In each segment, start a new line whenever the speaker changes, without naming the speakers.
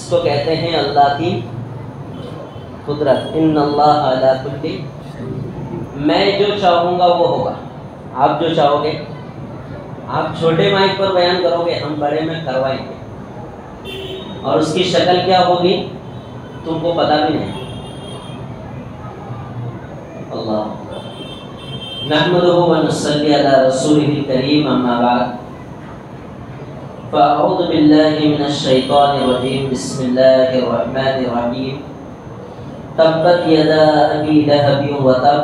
اس کو کہتے ہیں اللہ کی قدرت. ان اللہ علی کل، میں جو چاہوں گا وہ ہوگا. آپ جو چاہو گے، آپ چھوٹے مائک پر بیان کرو گے، ہم بڑے میں کروائیں گے، اور اس کی شکل کیا ہوگی تم کو پتہ بھی نہیں. اللہ نحمدہ و نصلی علی رسولہ الکریم، اما بعد فاعوذ باللہ من الشیطان الرجیم. بسم اللہ الرحمن الرحیم. تبت یدا ابی لہب وتب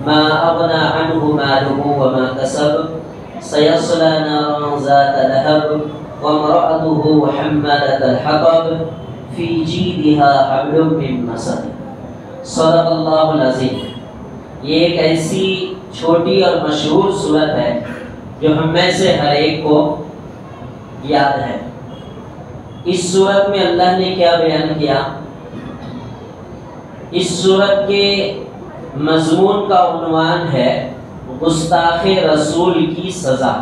ما اغنى عنه ماله وما كسب سيصلى نارا ذات لهب وامرأته حمالة الحطب في جيدها حبل من مسد. صدق اللہ العظیم. یہ ایک ایسی چھوٹی اور مشہور سورت ہے جو ہم میں سے ہر ایک کو یاد ہے. اس سورت میں اللہ نے کیا بیان کیا؟ اس سورت کے مضمون کا عنوان ہے گستاخ رسول کی سزا.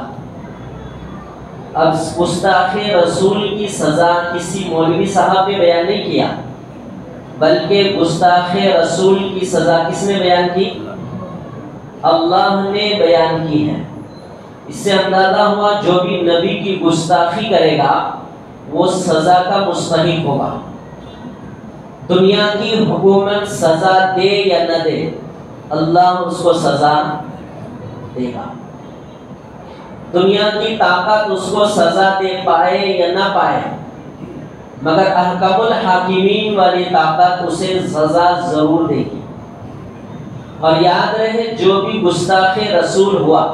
اب گستاخ رسول کی سزا کسی مولوی صاحب نے بیان نہیں کیا، بلکہ گستاخ رسول کی سزا کس نے بیان کی؟ اللہ نے بیان کی ہے. اس سے اندازہ ہوا جو بھی نبی کی گستاخی کرے گا وہ سزا کا مستحق ہوگا. دنیا کی حکومت سزا دے یا نہ دے، اللہ اس کو سزا دے گا. دنیا کی طاقت اس کو سزا دے پائے یا نہ پائے، مگر احکم الحاکمین والی طاقت اسے سزا ضرور دے گی. اور یاد رہے جو بھی گستاخ رسول ہوا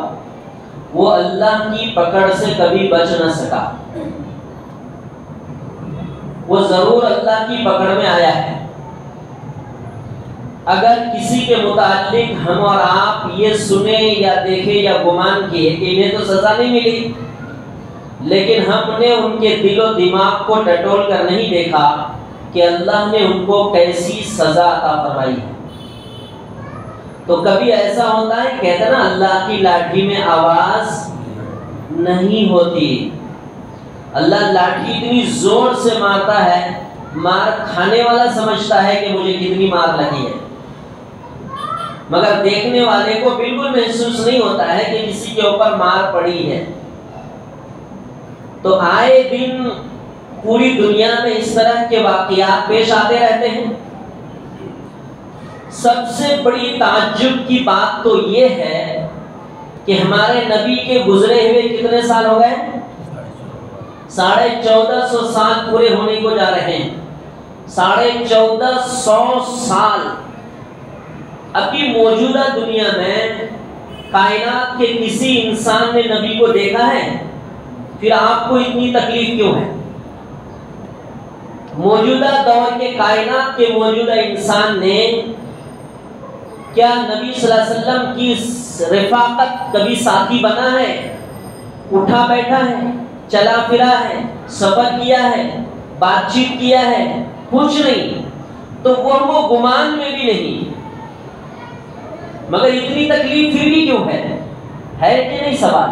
وہ اللہ کی پکڑ سے کبھی بچ نہ سکا، وہ ضرور اللہ کی پکڑ میں آیا ہے. اگر کسی کے متعلق ہم اور آپ یہ سنیں یا دیکھیں یا گمان کیے کہ انہیں تو سزا نہیں ملی، لیکن ہم نے ان کے دل و دماغ کو ٹٹول کر نہیں دیکھا کہ اللہ نے ان کو کیسی سزا عطا فرمائی ہے. تو کبھی ایسا ہوتا ہے، کہتے ہیں نا اللہ کی لاٹھی میں آواز نہیں ہوتی. اللہ لاٹھی اتنی زور سے مارتا ہے، مار کھانے والا سمجھتا ہے کہ مجھے کتنی مار لگی ہے، مگر دیکھنے والے کو بالکل محسوس نہیں ہوتا ہے کہ کسی کے اوپر مار پڑی ہے. تو آئے دن پوری دنیا میں اس طرح کے واقعات پیش آتے رہتے ہیں. سب سے بڑی تعجب کی بات تو یہ ہے کہ ہمارے نبی کے گزرے ہوئے کتنے سال ہو گئے؟ 1450 سال پورے ہونے کو جا رہے ہیں. 1450 سال. ابھی موجودہ دنیا میں کائنات کے کسی انسان نے نبی کو دیکھا ہے؟ پھر آپ کو اتنی تکلیف کیوں ہے؟ موجودہ دور کے کائنات کے موجودہ انسان نے کیا نبی صلی اللہ علیہ وسلم کی رفاقت کبھی ساتھی بنا ہے؟ اٹھا بیٹھا ہے، چلا پھرا ہے، سفر کیا ہے، بات چیت کیا ہے؟ کچھ نہیں. تو وہ گمان میں بھی نہیں. مگر اتنی تکلیف پھر بھی کیوں ہے کہ نہیں سوال.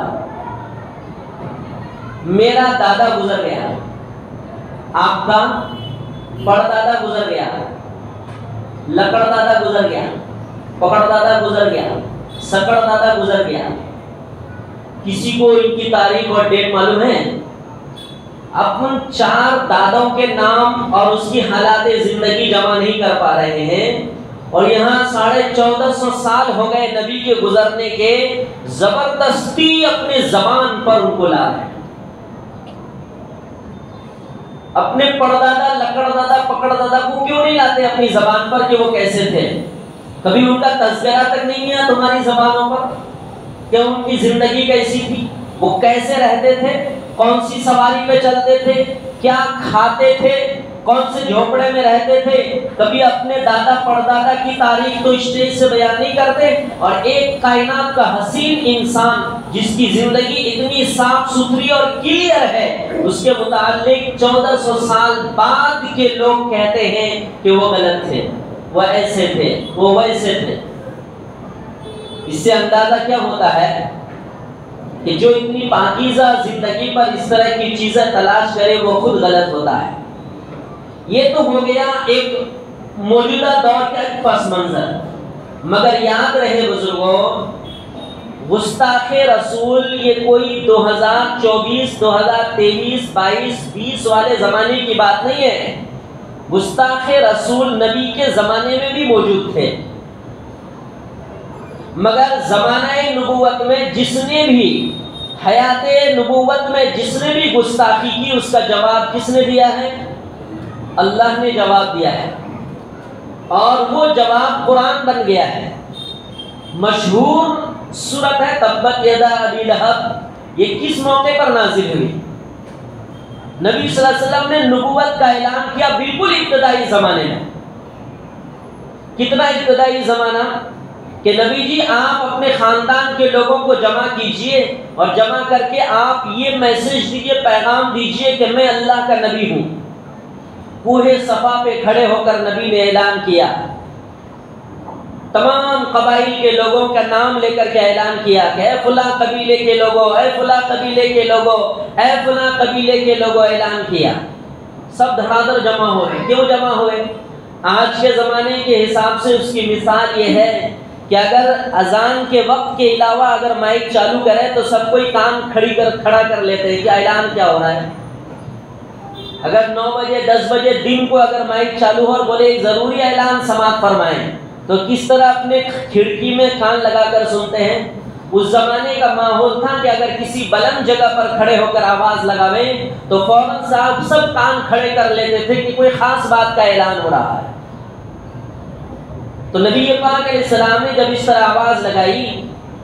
میرا دادا گزر گیا، آپ کا پڑ دادا گزر گیا، لکڑ دادا گزر گیا، پکڑ دادا گزر گیا، سکڑ دادا گزر گیا. کسی کو ان کی تاریخ اور ڈیٹ معلوم ہے؟ اب ہم 4 دادوں کے نام اور اس کی حالات زندگی جمع نہیں کر پا رہے ہیں، اور یہاں 1450 سال ہو گئے نبی کے گزرنے کے، زبردستی اپنے زبان پر ان کو لا رہے ہیں. اپنے پڑدادا، لکڑ دادا، پکڑ دادا کو کیوں نہیں لاتے اپنی زبان پر کہ وہ کیسے تھے؟ کبھی ان کا تذکرہ تک نہیں ہے تمہاری زبانوں پر کہ ان کی زندگی کیسی تھی، وہ کیسے رہتے تھے، کون سی سواری پہ چلتے تھے، کیا کھاتے تھے، کون سے جھونپڑے میں رہتے تھے. کبھی اپنے دادا پردادا کی تاریخ تو اسٹیج سے بیان نہیں کرتے. اور ایک کائنات کا حسین انسان جس کی زندگی اتنی صاف ستھری اور کلیئر ہے، اس کے متعلق 1400 سال بعد کے لوگ کہتے ہیں کہ وہ غلط تھے، وہ ایسے تھے، وہ ویسے تھے. اس سے اندازہ کیا ہوتا ہے کہ جو اتنی پاکیزہ زندگی پر اس طرح کی چیزیں تلاش کرے وہ خود غلط ہوتا ہے. یہ تو ہو گیا ایک موجودہ دور کا ایک پس منظر، مگر یاد رہے بزرگوں، گستاخ رسول یہ کوئی 2024 2023 22 20 والے زمانے کی بات نہیں ہے۔ گستاخ رسول نبی کے زمانے میں بھی موجود تھے، مگر زمانہ نبوت میں جس نے بھی، حیات نبوت میں جس نے بھی گستاخی کی، اس کا جواب کس نے دیا ہے؟ اللہ نے جواب دیا ہے، اور وہ جواب قرآن بن گیا ہے۔ مشہور سورت ہے تبت یدا ابی لہب، یہ کس موقع پر نازل ہوئی؟ نبی صلی اللہ علیہ وسلم نے نبوت کا اعلان کیا بالکل ابتدائی زمانے میں۔ کتنا ابتدائی زمانہ کہ نبی جی آپ اپنے خاندان کے لوگوں کو جمع کیجئے، اور جمع کر کے آپ یہ میسج دیجئے، پیغام دیجئے کہ میں اللہ کا نبی ہوں۔ کوہ صفا پہ کھڑے ہو کر نبی نے اعلان کیا، تمام قبائل کے لوگوں کا نام لے کر کے اعلان کیا کہ اے فلاں قبیلے کے لوگوں، اے فلاں قبیلے کے لوگوں، اے فلاں قبیلے کے لوگوں، اعلان کیا۔ سب دھڑادر جمع ہوئے۔ کیوں جمع ہوئے؟ آج کے زمانے کے حساب سے اس کی مثال یہ ہے کہ اگر اذان کے وقت کے علاوہ اگر مائک چالو کرے تو سب کوئی کان کھڑا کر لیتے ہیں کہ اعلان کیا ہو رہا ہے۔ اگر 9 بجے 10 بجے دن کو اگر مائک چالو ہو اور بولے ایک ضروری اعلان سماعت فرمائیں، تو کس طرح اپنے کھڑکی میں کان لگا کر سنتے ہیں۔ اس زمانے کا ماحول تھا کہ اگر کسی بلند جگہ پر کھڑے ہو کر آواز لگاویں تو فوراً صاحب سب کان کھڑے کر لیتے تھے کہ کوئی خاص بات کا اعلان ہو رہا ہے۔ تو نبی پاک علیہ السلام نے جب اس طرح آواز لگائی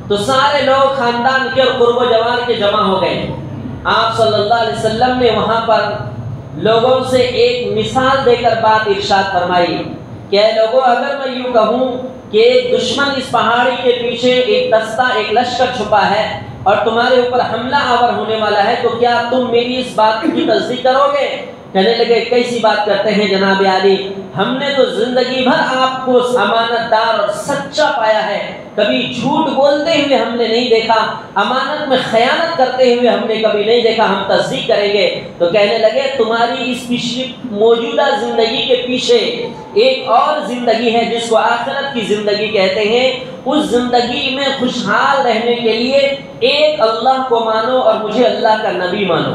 تو سارے لوگ خاندان کے اور قرب و جوار کے جمع ہو گئے۔ آپ صلی اللہ علیہ وسلم نے وہاں پر لوگوں سے ایک مثال دے کر بات ارشاد فرمائی کہ اے لوگوں، اگر میں یوں کہوں کہ ایک دشمن اس پہاڑی کے پیچھے ایک دستہ، ایک لشکر چھپا ہے اور تمہارے اوپر حملہ آور ہونے والا ہے، تو کیا تم میری اس بات کی تصدیق کرو گے؟ کہنے لگے کیسی بات کرتے ہیں جناب عالی، ہم نے تو زندگی بھر آپ کو امانت دار اور سچا پایا ہے، کبھی جھوٹ بولتے ہوئے ہم نے نہیں دیکھا، امانت میں خیانت کرتے ہوئے ہم نے کبھی نہیں دیکھا، ہم تصدیق کریں گے۔ تو کہنے لگے تمہاری اس پچھلی موجودہ زندگی کے پیچھے ایک اور زندگی ہے جس کو آخرت کی زندگی کہتے ہیں، اس زندگی میں خوشحال رہنے کے لیے ایک اللہ کو مانو اور مجھے اللہ کا نبی مانو۔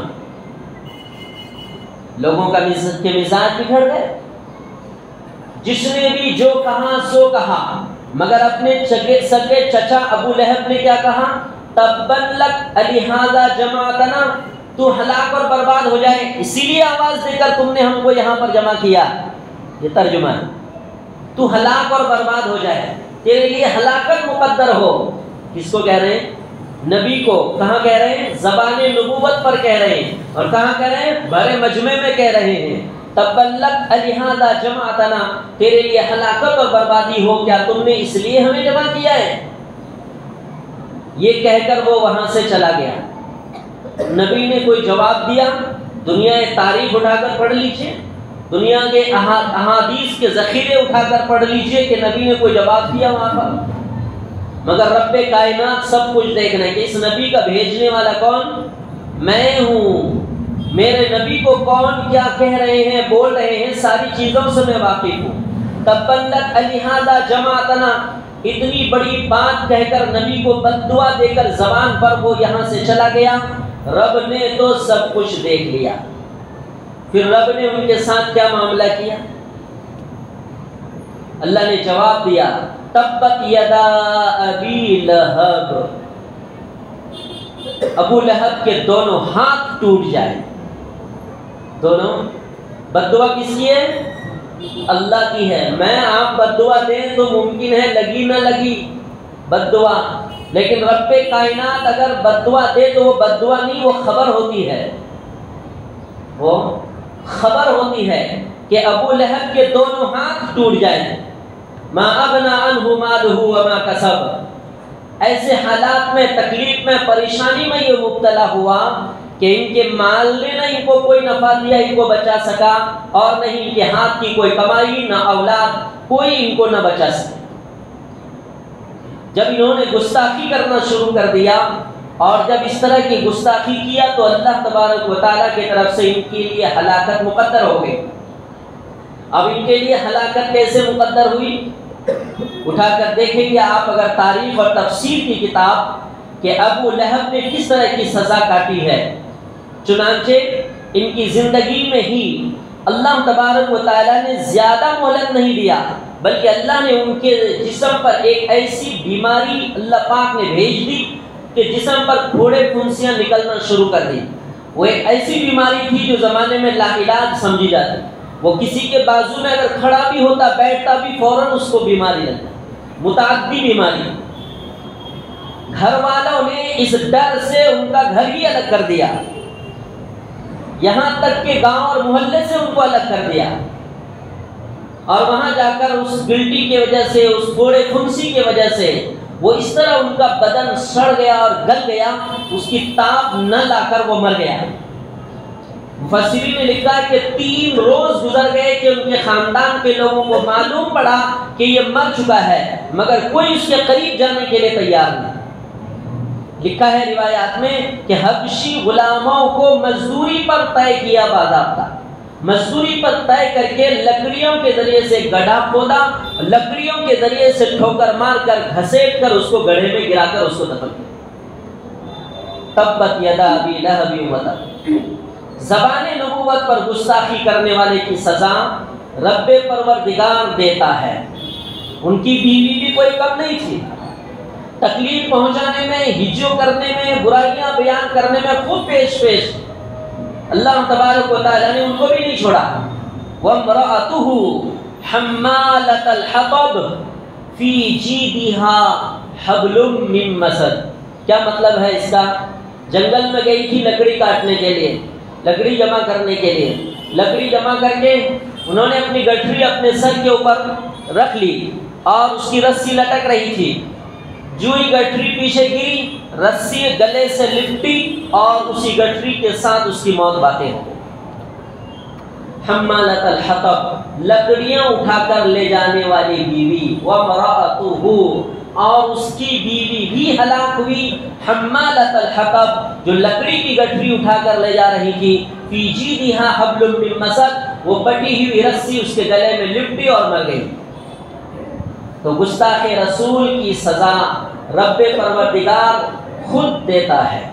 لوگوں کا مزاج بگڑ گئے، جس نے بھی جو کہا سو کہا، مگر اپنے سگے چچا ابو لہب نے کیا کہا؟ تبن لک الہذا جمعتنا، تو ہلاک اور برباد ہو جائے، اسی لیے آواز دے کر تم نے ہم کو یہاں پر جمع کیا۔ یہ ترجمہ ہے، تو ہلاک اور برباد ہو جائے، تیرے لیے ہلاکت مقدر ہو۔ کس کو کہہ رہے ہیں؟ نبی کو۔ کہاں کہہ رہے ہیں؟ زبان نبوت پر کہہ رہے ہیں، اور کہاں کہہ رہے ہیں؟ بڑے مجمع میں کہہ رہے ہیں تبلک الہذا جمعتنا، تیرے لیے ہلاکت اور بربادی ہو، کیا تم نے اس لیے ہمیں جمع کیا ہے؟ یہ کہہ کر وہ وہاں سے چلا گیا۔ نبی نے کوئی جواب دیا؟ دنیا تاریخ اٹھا کر پڑھ لیجئے، دنیا کے احادیث کے ذخیرے اٹھا کر پڑھ لیجئے کہ نبی نے کوئی جواب دیا وہاں پر؟ مگر رب کائنات سب کچھ دیکھ رہے ہیں کہ اس نبی کا بھیجنے والا کون؟ میں ہوں۔ میرے نبی کو کون کیا کہہ رہے ہیں، بول رہے ہیں، ساری چیزوں سے میں واقف ہوں۔ تبلک الہذا جمعتنا، اتنی بڑی بات کہہ کر نبی کو بد دعا دے کر زبان پر وہ یہاں سے چلا گیا۔ رب نے تو سب کچھ دیکھ لیا۔ پھر رب نے ان کے ساتھ کیا معاملہ کیا؟ اللہ نے جواب دیا تبت یدا ابی لہب، ابو لہب کے دونوں ہاتھ ٹوٹ جائے۔ دونوں بد دعا کس کی ہے؟ اللہ کی ہے۔ میں آپ بد دعا دیں تو ممکن ہے لگی نہ لگی بد دعا، لیکن رب کائنات اگر بد دعا دے تو وہ بد دعا نہیں، وہ خبر ہوتی ہے، وہ خبر ہوتی ہے کہ ابو لہب کے دونوں ہاتھ ٹوٹ جائیں۔ ما اغنى عنه ماله وما كسب، ایسے حالات میں، تکلیف میں، پریشانی میں یہ مبتلا ہوا کہ ان کے مال نے نہ ان کو کوئی نفع دیا، ان کو بچا سکا، اور نہ ان کے ہاتھ کی کوئی کمائی، نہ اولاد، کوئی ان کو نہ بچا سکا۔ جب انہوں نے گستاخی کرنا شروع کر دیا، اور جب اس طرح کی گستاخی کیا تو اللہ تبارک و تعالیٰ کی طرف سے ان کے لیے ہلاکت مقدر ہو گئی۔ اب ان کے لیے ہلاکت کیسے مقدر ہوئی؟ اٹھا کر دیکھیں گے آپ اگر تاریخ اور تفسیر کی کتاب کہ ابو لہب نے کس طرح کی سزا کاٹی ہے۔ چنانچہ ان کی زندگی میں ہی اللہ تبارک و تعالیٰ نے زیادہ مہلت نہیں دیا، بلکہ اللہ نے ان کے جسم پر ایک ایسی بیماری اللہ پاک نے بھیج دی کہ جسم پر پھوڑے پھنسیاں نکلنا شروع کر دی۔ وہ ایک ایسی بیماری تھی جو زمانے میں لا علاج سمجھی جاتی، وہ کسی کے بازو میں اگر کھڑا بھی ہوتا بیٹھتا بھی فوراً اس کو بیماری لگتا، متعدی بیماری۔ گھر والوں نے اس ڈر سے ان کا گھر ہی الگ کر دیا، یہاں تک کہ گاؤں اور محلے سے ان کو الگ کر دیا، اور وہاں جا کر اس گلٹی کی وجہ سے، اس پھوڑے پھنسی کی وجہ سے وہ اس طرح ان کا بدن سڑ گیا اور گل گیا، اس کی تاب نہ لا کر وہ مر گیا۔ مفسرین نے لکھا کہ 3 روز گزر گئے کہ ان کے خاندان کے لوگوں کو معلوم پڑا کہ یہ مر چکا ہے، مگر کوئی اس کے قریب جانے کے لیے تیار نہیں۔ لکھا ہے روایات میں کہ حبشی غلاموں کو مزدوری پر طے کیا باضابطہ، مزدوری پر طے کر کے لکڑیوں کے ذریعے سے گڑھا کھودا، لکڑیوں کے ذریعے سے ٹھوکر مار کر گھسیٹ کر اس کو گڑھے میں گرا کر اس کو دفن کیا۔ تبت یدا ابی لہب و تب، زبان نبوت پر گستاخی کرنے والے کی سزا رب پروردگار دیتا ہے۔ ان کی بیوی بھی کوئی کم نہیں تھی، تکلیف پہنچانے میں، ہجو کرنے میں، برائیاں بیان کرنے میں خود پیش اللہ تبارک و تعالیٰ نے ان کو بھی نہیں چھوڑا۔ وَامْرَأَتُهُ حَمَّالَةَ الْحَطَبِ فِي جِيدِهَا حَبْلٌ مِّن مَّسَدٍ۔ کیا مطلب ہے اس کا؟ جنگل میں گئی تھی لکڑی کاٹنے کے لیے، لکڑی جمع کرنے کے لیے، لکڑی جمع کر کے انہوں نے اپنی گٹھری اپنے سر کے اوپر رکھ لی اور اس کی رسی لٹک رہی تھی، جو ہی گٹھری پیچھے گری، رسی گلے سے لپٹی اور اسی گٹھری کے ساتھ اس کی موت باقی ہو گئی۔ حمالۃ الحطب، لکڑیاں اٹھا کر لے جانے والی بیوی، وامرأتہ، اور اس کی بیوی بھی ہلاک ہوئی، حمالۃ الحطب، جو لکڑی کی گٹھری اٹھا کر لے جا رہی تھی، فی جیدہا حبل من مسد، وہ بٹی ہوئی رسی اس کے گلے میں لپٹی اور مر گئی۔ تو گستاخ رسول کی سزا رب پروردگار خود دیتا ہے۔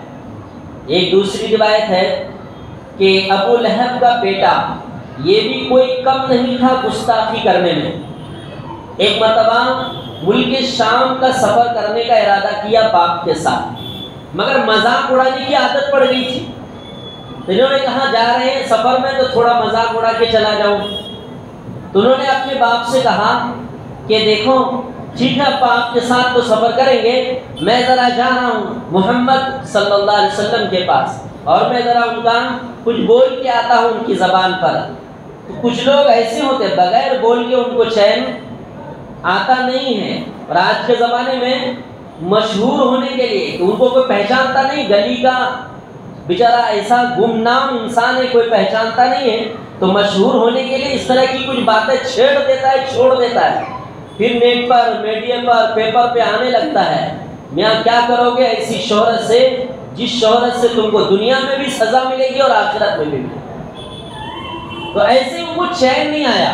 ایک دوسری روایت ہے کہ ابو لہب کا بیٹا یہ بھی کوئی کم نہیں تھا گستاخی کرنے میں۔ ایک مرتبہ ملک شام کا سفر کرنے کا ارادہ کیا باپ کے ساتھ، مگر مذاق اڑانے کی عادت پڑ گئی تھی۔ انہوں نے کہا جا رہے ہیں سفر میں تو تھوڑا مذاق اڑا کے چلا جاؤں۔ تو انہوں نے اپنے باپ سے کہا کہ دیکھو ٹھیک ہے آپ کے ساتھ تو سفر کریں گے، میں ذرا جا رہا ہوں محمد صلی اللہ علیہ وسلم کے پاس، اور میں ذرا ان کا کچھ بول کے آتا ہوں ان کی زبان پر۔ تو کچھ لوگ ایسے ہوتے بغیر بول کے ان کو چین آتا نہیں ہے، اور آج کے زمانے میں مشہور ہونے کے لیے ان کو کوئی پہچانتا نہیں، گلی کا بیچارہ ایسا گمنام انسان ہے کوئی پہچانتا نہیں ہے، تو مشہور ہونے کے لیے اس طرح کی کچھ باتیں چھیڑ دیتا ہے، چھوڑ دیتا ہے، پھر نیٹ پر، میڈیم پر، پیپر پہ آنے لگتا ہے۔ میاں کیا کرو گے ایسی شہرت سے جس شہرت سے تم کو دنیا میں بھی سزا ملے گی اور آخرت میں بھی ملے گی۔ تو ایسے ان کو چین نہیں آیا،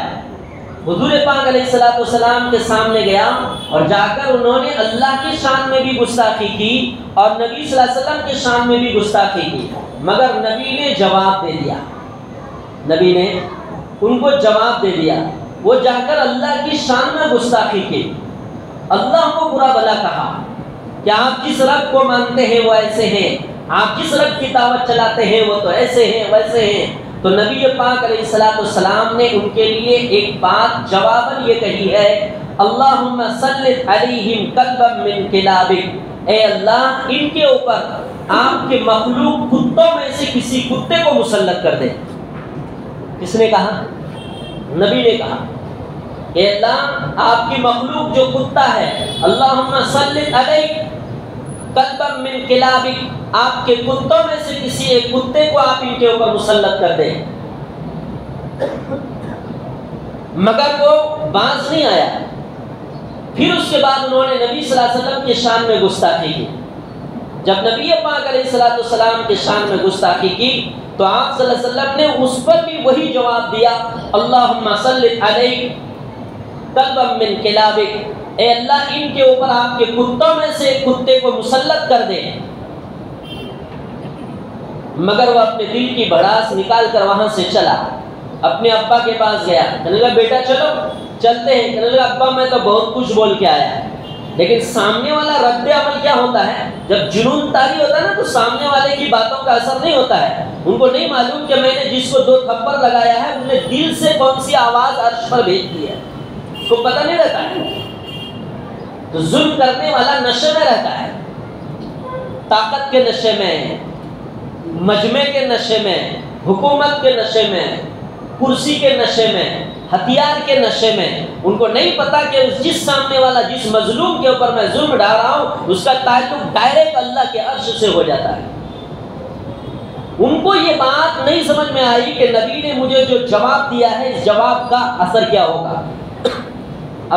حضور پاک علیہ السلام کے سامنے گیا اور جا کر انہوں نے اللہ کی شان میں بھی گستاخی کی اور نبی صلی اللہ علیہ وسلم کی شان میں بھی گستاخی کی، مگر نبی نے جواب دے دیا، نبی نے ان کو جواب دے دیا۔ وہ جا کر اللہ کی شان میں گستاخی کی، اللہ کو برا بھلا کہا کہ آپ جس رب کو مانتے ہیں وہ ایسے ہیں، آپ جس رب کی دعوت چلاتے ہیں وہ تو ایسے ہیں ویسے ہیں۔ تو نبی پاک علیہ السلام نے ان کے لیے ایک بات جواباً یہ کہی ہے، اللہم سلط علیہم کلبا من کلابک، اے اللہ ان کے اوپر آپ کے مخلوق کتوں میں سے کسی کتے کو مسلط کر دے۔ کس نے کہا؟ نبی نے کہا کہ اللہ آپ کی مخلوق جو کتا ہے، اللہم سلط علیہ کلبا من کلابک، آپ کے کتوں میں سے کسی ایک کتے کو آپ ان کے اوپر مسلط کر دیں، مگر وہ باز نہیں آیا۔ پھر اس کے بعد انہوں نے نبی صلی اللہ علیہ وسلم کی شان میں گستاخی کی۔ جب نبی پاک علیہ السلام کی شان میں گستاخی کی تو آپ صلی اللہ علیہ وسلم نے اس پر بھی وہی جواب دیا، اللہم سلط علیہ کلبا من کلابک، اے اللہ ان کے اوپر آپ کے کتوں میں سے کتے کو مسلط کر دے۔ مگر وہ اپنے دل کی بھڑاس نکال کر وہاں سے چلا، اپنے ابا کے پاس گیا، کہنے لگا بیٹا چلو چلتے ہیں، کہنے لگا ابا میں تو بہت کچھ بول کے آیا۔ لیکن سامنے والا رد عمل کیا ہوتا ہے؟ جب جنون طاری ہوتا ہے نا تو سامنے والے کی باتوں کا اثر نہیں ہوتا ہے، ان کو نہیں معلوم کہ میں نے جس کو 2 تھپڑ لگایا ہے انہوں نے دل سے کون سی آواز عرش پر بھیج دی ہے، اس کو پتہ نہیں رہتا ہے۔ تو ظلم کرنے والا نشے میں رہتا ہے، طاقت کے نشے میں، مجمع کے نشے میں، حکومت کے نشے میں، کرسی کے نشے میں، ہتھیار کے نشے میں۔ ان کو نہیں پتا کہ جس سامنے والا جس مظلوم کے اوپر میں ظلم ڈال رہا ہوں اس کا تعلق ڈائریکٹ اللہ کے عرش سے ہو جاتا ہے۔ ان کو یہ بات نہیں سمجھ میں آئی کہ نبی نے مجھے جو جواب دیا ہے اس جواب کا اثر کیا ہوگا۔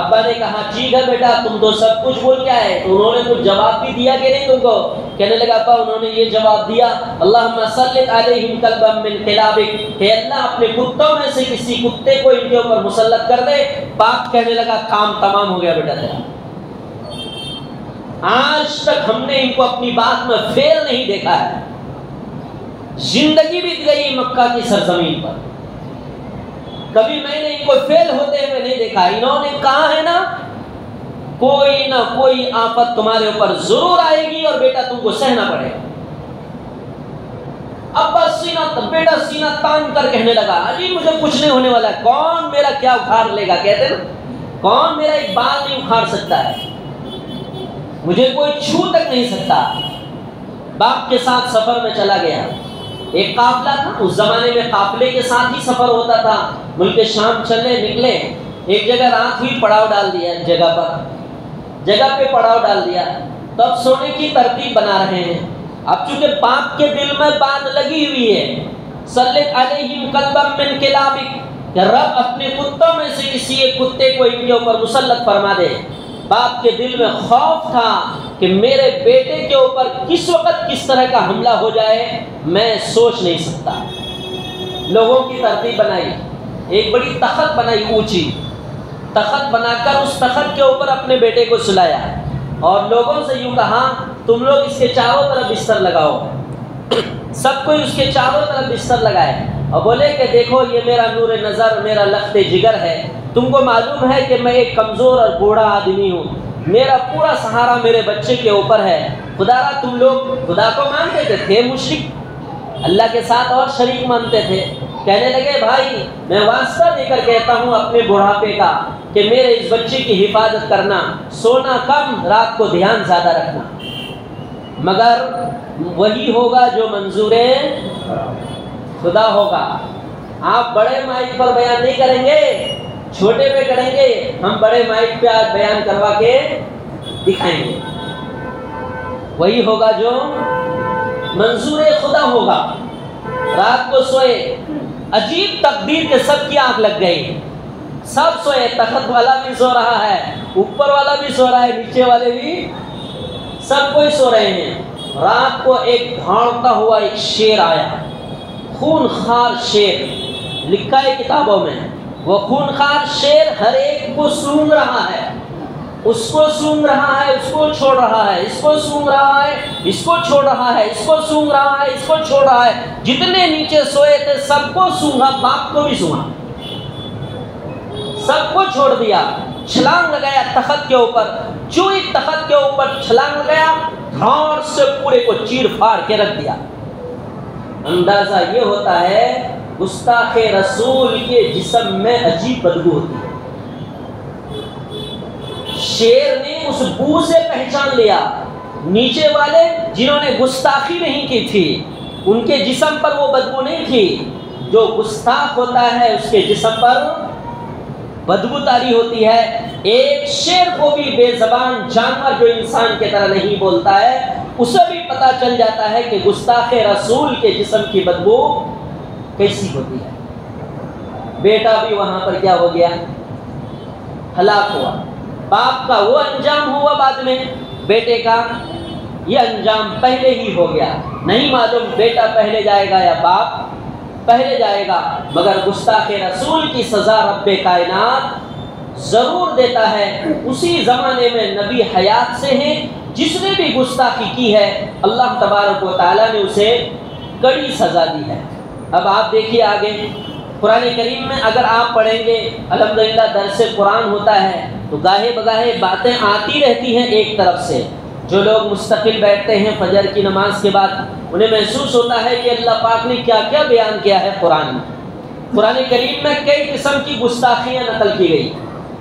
ابا نے کہا ٹھیک ہے بیٹا تم تو سب کچھ بول کے آئے، تو انہوں نے کچھ جواب بھی دیا کہ نہیں تم کو؟ کہنے لگا ابا انہوں نے یہ جواب دیا، اللہم سلط علیہم کلبا من کلابک، کہ اللہ اپنے کتوں میں سے کسی کتے کو ان کے اوپر مسلط کر دے۔ باپ کہنے لگا کام تمام ہو گیا بیٹا تیرا۔ آج تک ہم نے ان کو اپنی بات میں فیل نہیں دیکھا ہے، زندگی بیت گئی مکہ کی سرزمین پر، کبھی میں نے ان کو فیل ہوتے ہوئے نہیں دیکھا۔ انہوں نے کہا ہے نا کوئی نہ کوئی آفت تمہارے اوپر ضرور آئے گی اور بیٹا تم کو سہنا پڑے گا۔ ابا بیٹا سینہ تان کر کہنے لگا جی مجھے کچھ نہیں ہونے والا ہے، کون میرا کیا اکھاڑ لے گا، کہتے نا کون میرا ایک بال نہیں اکھاڑ سکتا ہے، مجھے کوئی چھو تک نہیں سکتا۔ باپ کے ساتھ سفر میں چلا گیا، ایک قافلہ تھا، اس زمانے میں قافلے کے ساتھ ہی سفر ہوتا تھا، ملک شام چلے نکلے، ایک جگہ رات ہوئی پڑاؤ ڈال دیا، جگہ پہ پڑاؤ ڈال دیا، تو اب سونے کی ترتیب بنا رہے ہیں۔ اب چونکہ باپ کے دل میں بات لگی ہوئی ہے، سلط علیہم کلبا من کلابک، کہ رب اپنے کتوں میں سے کسی ایک کتے کو ان کے اوپر مسلط فرما دے۔ باپ کے دل میں خوف تھا کہ میرے بیٹے کے اوپر کس وقت کس طرح کا حملہ ہو جائے میں سوچ نہیں سکتا۔ لوگوں کی ترتیب بنائی، ایک بڑی تخت بنائی، اونچی تخت بنا کر اس تخت کے اوپر اپنے بیٹے کو سلایا اور لوگوں سے یوں کہا تم لوگ اس کے چاروں طرف بستر لگاؤ۔ سب کوئی اس کے چاروں طرف بستر لگائے اور بولے کہ دیکھو یہ میرا نور نظر، میرا لخت جگر ہے، تم کو معلوم ہے کہ میں ایک کمزور اور بوڑھا آدمی ہوں، میرا پورا سہارا میرے بچے کے اوپر ہے۔ خدا را تم لوگ خدا کو مانتے تھے مشرک، اللہ کے ساتھ اور شریک مانتے تھے۔ کہنے لگے بھائی میں واسطہ دے کر کہتا ہوں اپنے بڑھاپے کا کہ میرے اس بچے کی حفاظت کرنا، سونا کم رات کو دھیان زیادہ رکھنا، مگر وہی ہوگا جو منظور خدا ہوگا۔ آپ بڑے مائک پر بیان نہیں کریں گے، چھوٹے پہ کریں گے، ہم بڑے مائک پہ آج بیان کروا کے دکھائیں گے۔ وہی ہوگا جو منظور خدا ہوگا۔ رات کو سوئے، عجیب تقدیر کے سب کی آنکھ لگ گئی، سب سوئے، تخت والا بھی سو رہا ہے، اوپر والا بھی سو رہا ہے، نیچے والے بھی، سب کوئی سو رہے ہیں۔ رات کو ایک دھاڑتا ہوا ایک شیر آیا، خون خار شیر، لکھا ہے کتابوں میں، وہ خون خار شیر ہر ایک کو سونگ رہا ہے، اس کو سونگ رہا ہے، اس کو چھوڑ رہا ہے، اس کو سونگ رہا ہے، اس کو چھوڑ رہا ہے، اس کو سونگ رہا ہے، اس کو چھوڑ رہا ہے۔ جتنے نیچے سوئے تھے سب کو سونگا، باپ کو بھی سونگا، سب کو چھوڑ دیا، چھلانگ لگایا تخت کے اوپر، جو ہی تخت کے اوپر چھلانگ لگایا دھاڑ سے پورے کو چیر پھاڑ کے رکھ دیا۔ اندازہ یہ ہوتا ہے گستاخ رسول کے جسم میں عجیب بدبو ہوتی ہے۔ شیر نے اس بو سے پہچان لیا، نیچے والے جنہوں نے گستاخی نہیں کی تھی ان کے جسم پر وہ بدبو نہیں تھی، جو گستاخ ہوتا ہے اس کے جسم پر بدبو طاری ہوتی ہے۔ ایک شیر کو بھی بے زبان جانور جو انسان کی طرح نہیں بولتا ہے اسے بھی پتا چل جاتا ہے کہ گستاخ رسول کے جسم کی بدبو کیسی ہوتی ہے۔ بیٹا بھی وہاں پر کیا ہو گیا؟ ہلاک ہوا۔ باپ کا وہ انجام ہوا بعد میں، بیٹے کا یہ انجام پہلے ہی ہو گیا۔ نہیں معلوم بیٹا پہلے جائے گا یا باپ پہلے جائے گا، مگر گستاخ رسول کی سزا رب کائنات ضرور دیتا ہے۔ اسی زمانے میں نبی حیات سے ہیں، جس نے بھی گستاخی کی ہے اللہ تبارک و تعالیٰ نے اسے کڑی سزا دی ہے۔ اب آپ دیکھیے آگے قرآن کریم میں اگر آپ پڑھیں گے، الحمدللہ درس قرآن ہوتا ہے تو گاہے بگاہے باتیں آتی رہتی ہیں ایک طرف سے۔ جو لوگ مستقل بیٹھتے ہیں فجر کی نماز کے بعد، انہیں محسوس ہوتا ہے کہ اللہ پاک نے کیا کیا بیان کیا ہے قرآن میں۔ قرآن کریم میں کئی قسم کی گستاخیاں نقل کی گئی۔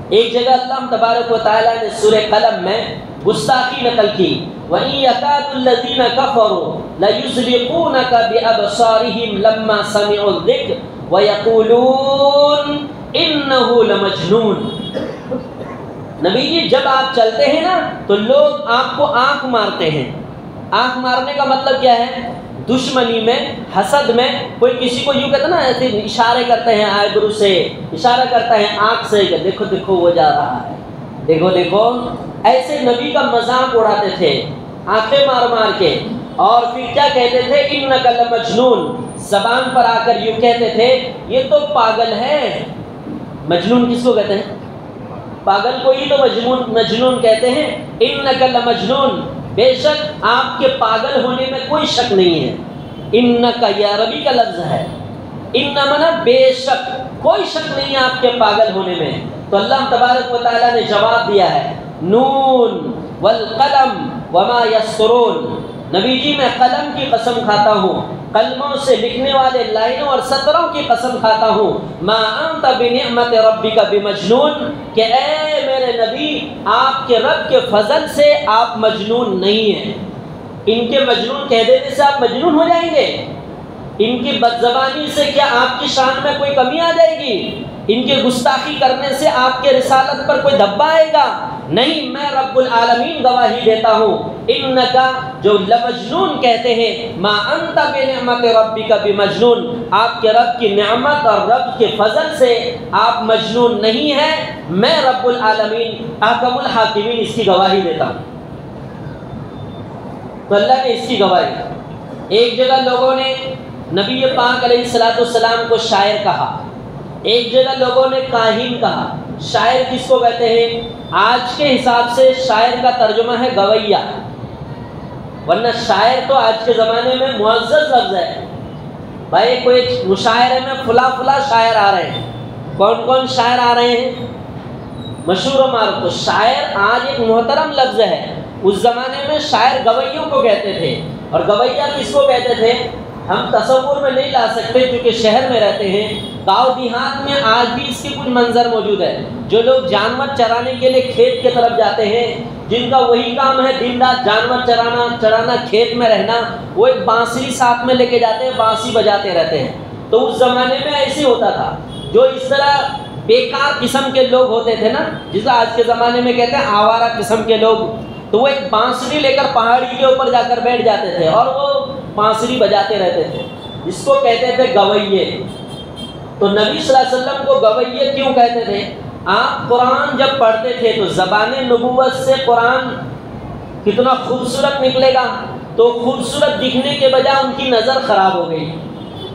ایک جگہ اللہ تبارک و تعالیٰ نے سورہ قلم میں گستاخی نقل کی، وَإِن يَكَادُ الَّذِينَ كَفَرُوا لَيُزْلِقُونَكَ بِأَبْصَارِهِمْ لَمَّا سَمِعُوا الذِّكْرَ وَيَقُولُونَ إِنَّهُ لَمَجْنُونٌ۔ نبی جی جب آپ چلتے ہیں نا تو لوگ آپ کو آنکھ مارتے ہیں۔ آنکھ مارنے کا مطلب کیا ہے؟ دشمنی میں، حسد میں کوئی کسی کو یوں کہتا نا، ایسے اشارے کرتے ہیں، آئے برو سے اشارہ کرتا ہے آنکھ سے کہ دیکھو دیکھو وہ جا رہا ہے، دیکھو دیکھو، ایسے نبی کا مذاق اڑاتے تھے آنکھیں مار مار کے۔ اور پھر کیا کہتے تھے؟ انک لمجنون، زبان پر آ کر یوں کہتے تھے یہ تو پاگل ہے۔ مجنون کس کو کہتے ہیں؟ پاگل کو ہی تو مجنون کہتے ہیں۔ انک لمجنون، بے شک آپ کے پاگل ہونے میں کوئی شک نہیں ہے۔ انک یہ عربی کا لفظ ہے، ان منا بے شک، کوئی شک نہیں ہے آپ کے پاگل ہونے میں۔ تو اللہ تبارک و تعالیٰ نے جواب دیا ہے، نون والقلم وما یسطرون، نبی جی میں قلم کی قسم کھاتا ہوں، قلموں سے لکھنے والے لائنوں اور سطروں کی قسم کھاتا ہوں، ما انت بنعمت ربک بمجنون، کہ اے میرے نبی آپ کے رب کے فضل سے آپ مجنون نہیں ہیں۔ ان کے مجنون کہہ دینے سے آپ مجنون ہو جائیں گے؟ ان کی بدزبانی سے کیا آپ کی شان میں کوئی کمی آ جائے گی؟ ان کے گستاخی کرنے سے آپ کے رسالت پر کوئی دھبا آئے گا؟ نہیں، میں رب العالمین گواہی دیتا ہوں، انکا جو لمجنون کہتے ہیں، ما انت بنعمت ربک بمجنون، آپ کے رب کی نعمت اور رب کے فضل سے آپ مجنون نہیں ہیں، میں رب العالمین احکم الحاکمین اس کی گواہی دیتا ہوں۔ تو اللہ نے اس کی گواہی۔ ایک جگہ لوگوں نے نبی پاک علیہ الصلوۃ والسلام کو شاعر کہا، ایک جگہ لوگوں نے کاہن کہا۔ شاعر کس کو کہتے ہیں؟ آج کے حساب سے شاعر کا ترجمہ ہے گویہ، ورنہ شاعر تو آج کے زمانے میں معزز لفظ ہے۔ بھائی کوئی مشاعرے میں فلاں فلاں شاعر آ رہے ہیں، کون کون شاعر آ رہے ہیں مشہور و معروف۔ تو شاعر آج ایک محترم لفظ ہے، اس زمانے میں شاعر گویوں کو کہتے تھے۔ اور گویہ کس کو کہتے تھے ہم تصور میں نہیں لا سکتے، کیونکہ شہر میں رہتے ہیں۔ گاؤں دیہات میں آج بھی اس کے کچھ منظر موجود ہے۔ جو لوگ جانور چرانے کے لیے کھیت کی طرف جاتے ہیں، جن کا وہی کام ہے دن رات جانور چرانا، کھیت میں رہنا، وہ ایک بانسری ساتھ میں لے کے جاتے ہیں، بانسی بجاتے رہتے ہیں۔ تو اس زمانے میں ایسے ہوتا تھا۔ جو اس طرح بیکار قسم کے لوگ ہوتے تھے نا، جسے آج کے زمانے میں کہتے ہیں آوارہ قسم کے لوگ، تو وہ ایک بانسری لے کر پہاڑی کے اوپر جا کر بیٹھ جاتے تھے اور وہ بانسری بجاتے رہتے تھے، جس کو کہتے تھے گویے۔ تو نبی صلی اللہ علیہ وسلم کو گویے کیوں کہتے تھے؟ آپ قرآن جب پڑھتے تھے تو زبان نبوت سے قرآن کتنا خوبصورت نکلے گا، تو خوبصورت دکھنے کے بجائے ان کی نظر خراب ہو گئی۔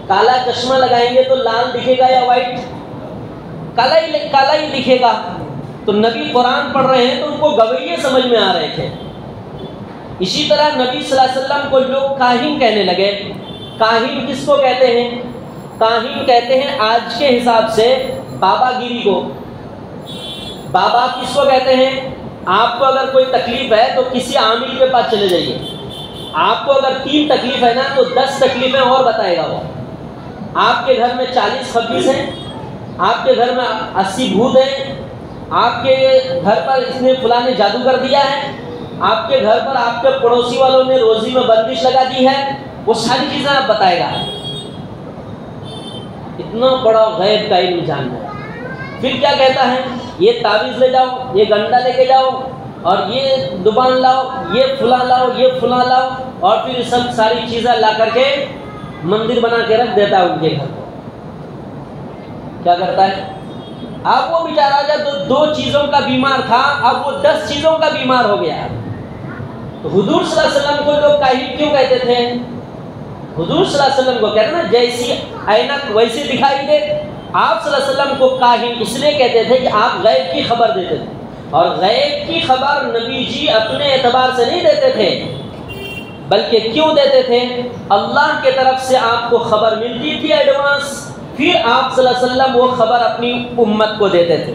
کالا چشمہ لگائیں گے تو لال دکھے گا یا وائٹ؟ کالا ہی دکھے گا۔ تو نبی قرآن پڑھ رہے ہیں تو ان کو گویے سمجھ میں آ رہے تھے۔ اسی طرح نبی صلی اللہ علیہ وسلم کو لوگ کاہن کہنے لگے۔ کاہن کس کو کہتے ہیں؟ کاہن کہتے ہیں آج کے حساب سے بابا گیری کو۔ بابا کس کو کہتے ہیں؟ آپ کو اگر کوئی تکلیف ہے تو کسی عامل کے پاس چلے جائیے، آپ کو اگر 3 تکلیف ہے نا تو 10 تکلیفیں اور بتائے گا وہ۔ آپ کے گھر میں 40 خبیث ہیں، آپ کے گھر میں 80 بھوت ہیں، آپ کے گھر پر اس نے فلاں نے جادو کر دیا ہے، آپ کے گھر پر آپ کے پڑوسی والوں نے روزی میں بندش لگا دی ہے، وہ ساری چیزیں آپ بتائے گا۔ اتنا بڑا غیب کا علم جاننا ہے۔ پھر کیا کہتا ہے؟ یہ تعویذ لے جاؤ، یہ گنڈا لے کے جاؤ، اور یہ دبان لاؤ، یہ فلاں لاؤ، یہ فلاں لاؤ، اور پھر سب ساری چیزیں لا کر کے مندر بنا کے رکھ دیتا ہے ان کے گھر کو۔ کیا کرتا ہے؟ اب وہ بیچارہ جب 2 چیزوں کا بیمار تھا، اب وہ 10 چیزوں کا بیمار ہو گیا۔ تو حضور صلی اللہ علیہ وسلم کو لوگ کاہن کیوں کہتے تھے؟ حضور صلی اللہ علیہ وسلم کو کہتے ہیں نا جیسی عینک ویسے دکھائی دے. آپ صلی اللہ علیہ وسلم کو کاہن اس لیے کہتے تھے کہ آپ غیب کی خبر دیتے تھے، اور غیب کی خبر نبی جی اپنے اعتبار سے نہیں دیتے تھے، بلکہ کیوں دیتے تھے؟ اللہ کی طرف سے آپ کو خبر ملتی تھی ایڈوانس، پھر آپ صلی اللہ علیہ وسلم وہ خبر اپنی امت کو دیتے تھے.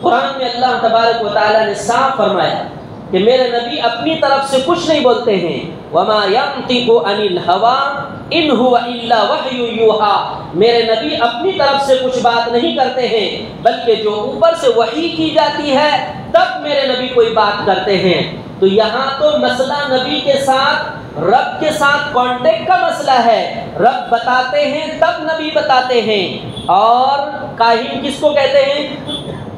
قرآن میں اللہ تبارک و تعالیٰ نے صاف فرمایا کہ میرے نبی اپنی طرف سے کچھ نہیں بولتے ہیں. وَمَا يَنطِقُ عَنِ الْهَوَىٰ إِنْ هُوَ إِلَّا وَحْيٌ يُوحَىٰ. میرے نبی اپنی طرف سے کچھ بات نہیں کرتے ہیں، بلکہ جو اوپر سے وحی کی جاتی ہے تب میرے نبی کوئی بات کرتے ہیں. تو یہاں تو مسئلہ نبی کے ساتھ، رب کے ساتھ کانٹیکٹ کا مسئلہ ہے. رب بتاتے ہیں تب نبی بتاتے ہیں. اور کاہن کس کو کہتے ہیں؟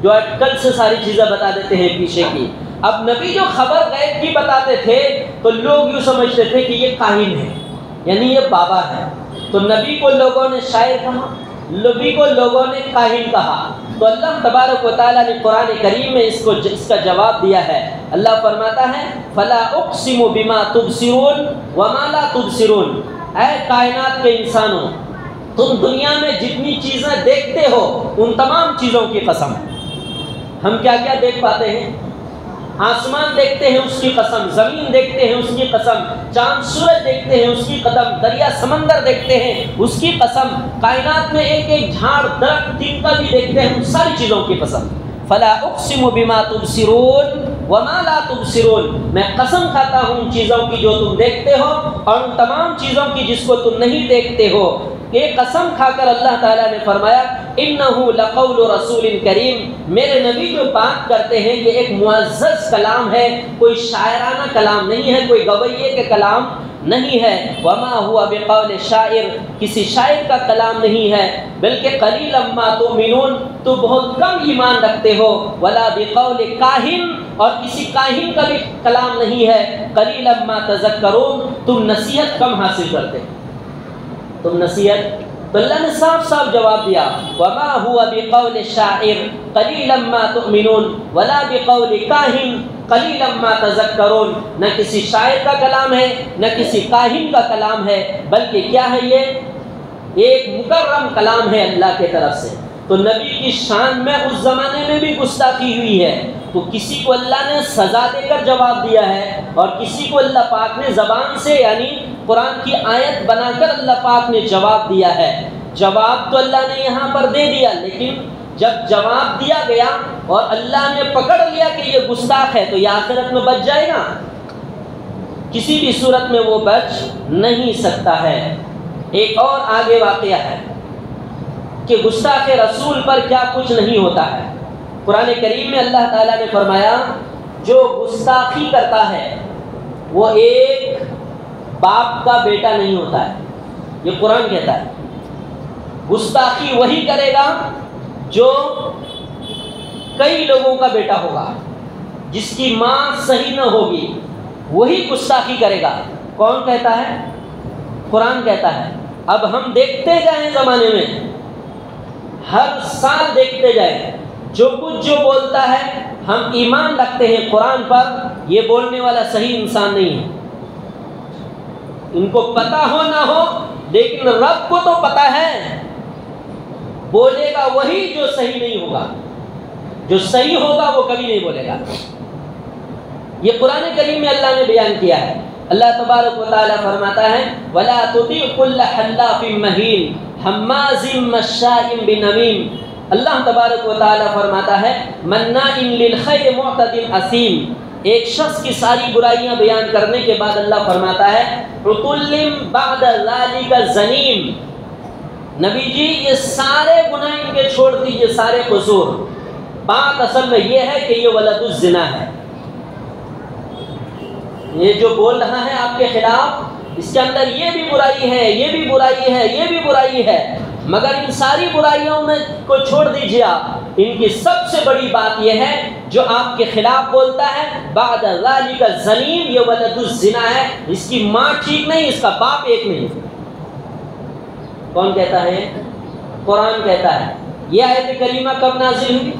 جو کل سے ساری چیزیں بتا دیتے ہیں پیچھے کی. اب نبی جو خبر غیب کی بتاتے تھے تو لوگ یوں سمجھتے تھے کہ یہ کاہن ہے، یعنی یہ بابا ہے. تو نبی کو لوگوں نے شاعر کہا، نبی کو لوگوں نے کاہن کہا. تو اللہ تبارک و تعالیٰ نے قرآن کریم میں اس کا جواب دیا ہے. اللہ فرماتا ہے فَلَا أُقْسِمُ بِمَا تُبْصِرُونَ وَمَا لَا تُبْصِرُونَ. اے کائنات کے انسانوں، تم دنیا میں جتنی چیزیں دیکھتے ہو ان تمام چیزوں کی قسم. ہم کیا کیا دیکھ پاتے ہیں؟ آسمان دیکھتے ہیں اس کی قسم، زمین دیکھتے ہیں اس کی قسم، چاند سورج دیکھتے ہیں اس کی قسم، دریا سمندر دیکھتے ہیں اس کی قسم، کائنات میں ایک ایک جھاڑ درخت دن کا بھی دیکھتے ہیں، ان ساری چیزوں کی قسم. فلا اقسم بما تبصرون وما لا تبصرون. میں قسم کھاتا ہوں ان چیزوں کی جو تم دیکھتے ہو اور ان تمام چیزوں کی جس کو تم نہیں دیکھتے ہو. یہ قسم کھا کر اللہ تعالیٰ نے فرمایا انہ لقول رسول کریم. میرے نبی جو بات کرتے ہیں یہ ایک معزز کلام ہے، کوئی شاعرانہ کلام نہیں ہے، کوئی گویے کے کلام نہیں ہے. وما ہوا بقول شاعر، کسی شاعر کا کلام نہیں ہے، بلکہ قلیلا ما تؤمنون، تو بہت کم ایمان رکھتے ہو. ولا بقول کاہن، اور کسی کاہن کا بھی کلام نہیں ہے. قلیلا ما تذکرون، تم نصیحت کم حاصل کرتے، تم نصیحت. تو اللہ نے صاف صاف جواب دیا وما هو بقول شاعر قلیلا ما تؤمنون ولا بقول کاہن قلیلا ما تذکرون. نہ کسی شاعر کا کلام ہے نہ کسی کاہن کا کلام ہے، بلکہ کیا ہے یہ ایک مکرم کلام ہے اللہ کی طرف سے. تو نبی کی شان میں اس زمانے میں بھی گستاخی ہوئی ہے، تو کسی کو اللہ نے سزا دے کر جواب دیا ہے اور کسی کو اللہ پاک نے زبان سے یعنی قرآن کی آیت بنا کر اللہ پاک نے جواب دیا ہے. جواب تو اللہ نے یہاں پر دے دیا، لیکن جب جواب دیا گیا اور اللہ نے پکڑ لیا کہ یہ گستاخ ہے تو یہ آخرت میں بچ جائے گا؟ کسی بھی صورت میں وہ بچ نہیں سکتا ہے. ایک اور آگے واقعہ ہے کہ گستاخ رسول پر کیا کچھ نہیں ہوتا ہے. قرآن کریم میں اللہ تعالیٰ نے فرمایا جو گستاخی کرتا ہے وہ ایک باپ کا بیٹا نہیں ہوتا ہے. یہ قرآن کہتا ہے گستاخی وہی کرے گا جو کئی لوگوں کا بیٹا ہوگا، جس کی ماں صحیح نہ ہوگی وہی گستاخی کرے گا. کون کہتا ہے؟ قرآن کہتا ہے. اب ہم دیکھتے جائیں زمانے میں، ہر سال دیکھتے جائیں، جو کچھ جو بولتا ہے ہم ایمان رکھتے ہیں قرآن پر، یہ بولنے والا صحیح انسان نہیں ہے. ان کو پتہ ہو نہ ہو لیکن رب کو تو پتہ ہے، بولے گا وہی جو صحیح نہیں ہوگا، جو صحیح ہوگا وہ کبھی نہیں بولے گا. یہ قرآن کریم میں اللہ نے بیان کیا ہے. اللہ تبارک و تعالیٰ فرماتا ہے وَلَا تُطِعْ كُلَّ حَلَّافٍ مَّهِينٍ حَمَّازٍ مَّشَّاءٍ بِنَمِيمٍ. اللہ تبارک و تعالیٰ فرماتا ہے مَنَّاعٍ لِلْخَيْرِ مُعْتَدٍ أَثِيمٍ. ایک شخص کی ساری برائیاں بیان کرنے کے بعد اللہ فرماتا ہے عُتُلٍّ بَعْدَ ذَلِكَ زَنِيمٍ. نبی جی یہ سارے گناہ ان کے چھوڑ دیجئے، سارے قصور. بات اصل میں یہ ہے کہ یہ ولد الزنا ہے. یہ جو بول رہا ہے آپ کے خلاف، اس کے اندر یہ بھی برائی ہے، یہ بھی برائی ہے، یہ بھی برائی ہے، مگر ان ساری برائیوں میں کو چھوڑ دیجئے آپ. ان کی سب سے بڑی بات یہ ہے جو آپ کے خلاف بولتا ہے بعد ذالک الزنیم، یہ ولد الزنا ہے. اس کی ماں ٹھیک نہیں، اس کا باپ ایک نہیں. کون کہتا ہے؟ قرآن کہتا ہے. یہ آیت کریمہ کب نازل ہوئی؟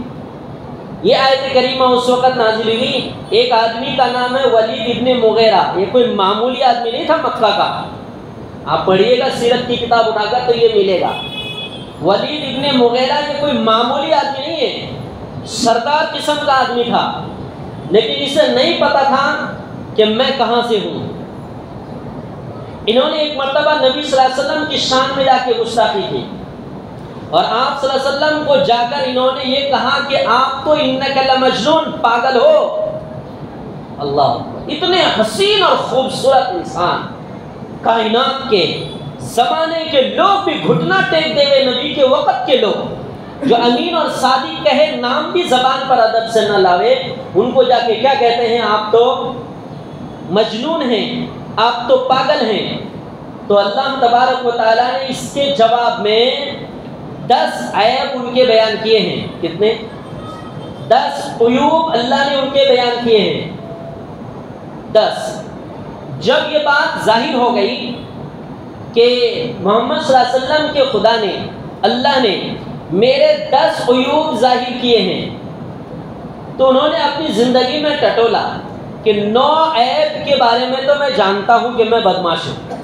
یہ آیت کریمہ اس وقت نازل ہوئی، ایک آدمی کا نام ہے ولید ابن مغیرہ. یہ کوئی معمولی آدمی نہیں تھا مکہ کا. آپ پڑھیے گا سیرت کی کتاب اٹھا کر تو یہ ملے گا۔ ولید ابن مغیرہ یہ کوئی معمولی آدمی نہیں ہے، سردار قسم کا آدمی تھا، لیکن اسے نہیں پتا تھا کہ میں کہاں سے ہوں۔ انہوں نے ایک مرتبہ نبی صلی اللہ علیہ وسلم کی شان میں جا کے گستاخی کی، اور آپ صلی اللہ علیہ وسلم کو جا کر انہوں نے یہ کہا کہ آپ تو انک لمجنون، پاگل ہو۔ اللہ، اتنے حسین اور خوبصورت انسان، کائنات کے زمانے کے لوگ بھی گھٹنا ٹیک دے ہوئے، نبی کے وقت کے لوگ جو امین اور صادق کہے، نام بھی زبان پر ادب سے نہ لاوے، ان کو جا کے کیا کہتے ہیں؟ آپ تو مجنون ہیں، آپ تو پاگل ہیں۔ تو اللہ تبارک و تعالیٰ نے اس کے جواب میں 10 عیب ان کے بیان کیے ہیں۔ کتنے؟ 10 عیوب اللہ نے ان کے بیان کیے ہیں، 10۔ جب یہ بات ظاہر ہو گئی کہ محمد صلی اللہ علیہ وسلم کے خدا نے، اللہ نے میرے 10 عیوب ظاہر کیے ہیں، تو انہوں نے اپنی زندگی میں ٹٹولا کہ 9 عیب کے بارے میں تو میں جانتا ہوں کہ میں بدمعاش ہوں،